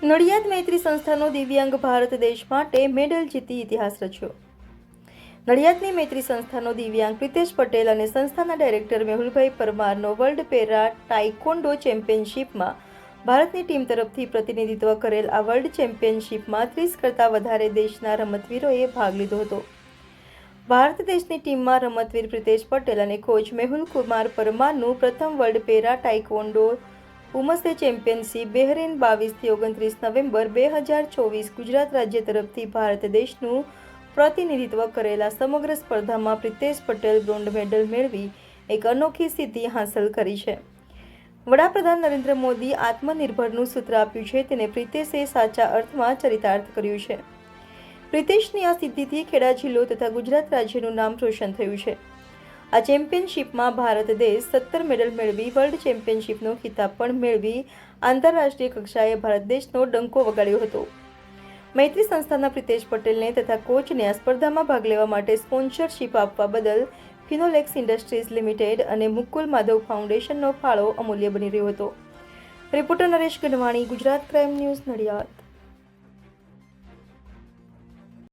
નડિયાદ મૈત્રી સંસ્થાનો દિવ્યાંગ ભારત દેશ માટે મેડલ જીતી ઇતિહાસ રચ્યો। નડિયાદની મૈત્રી સંસ્થાનો દિવ્યાંગ પ્રિતેશ પટેલ અને સંસ્થાના ડાયરેક્ટર મેહુલભાઈ પરમારનો વર્લ્ડ પેરા ટાઇકોન્ડો ચેમ્પિયનશિપમાં ભારતની ટીમ તરફથી પ્રતિનિધિત્વ કરેલ આ વર્લ્ડ ચેમ્પિયનશિપમાં 30 કરતાં વધારે દેશના રમતવીરોએ ભાગ લીધો હતો। ભારત દેશની ટીમમાં રમતવીર પ્રિતેશ પટેલ અને કોચ મેહુલ કુમાર પરમારનું પ્રથમ world para taekwondo women's championship Bahrain 22થી 29 નવેમ્બર 2024 ગુજરાત રાજ્ય તરફથી ભારત દેશનું પ્રતિનિધિત્વ કરેલા સમગ્ર સ્પર્ધામાં પ્રિતેશ પટેલ બ્રોન્ઝ મેડલ મેળવી એક અનોખી સિદ્ધિ હાંસલ કરી છે। વડાપ્રધાન નરેન્દ્ર મોદી આત્મનિર્ભરનું સૂત્ર આપ્યું છે તેને પ્રિતેશે સાચા અર્થમાં ચરિતાર્થ કર્યું છે। પ્રિતેશની આ સિદ્ધિથી ખેડા જિલ્લો તથા ગુજરાત રાજ્યનું નામ રોશન થયું છે। આ ચેમ્પિયનશિપમાં ભારત દેશ 17 મેડલ મેળવી વર્લ્ડ ચેમ્પિયનશિપનો ખિતાબ પણ મેળવી આંતરરાષ્ટ્રીય કક્ષાએ ભારત દેશનો ડંકો વગાડ્યો હતો। મૈત્રી સંસ્થાના પ્રિતેશ પટેલને તથા કોચને આ સ્પર્ધામાં ભાગ લેવા માટે સ્પોન્સરશિપ આપવા બદલ ફિનોલેક્સ ઇન્ડસ્ટ્રીઝ લિમિટેડ અને મુકુલ માધવ ફાઉન્ડેશનનો ફાળો અમૂલ્ય બની રહ્યો હતો। Reporter Naresh Gadhvani, Gujarat crime news, Nadiad.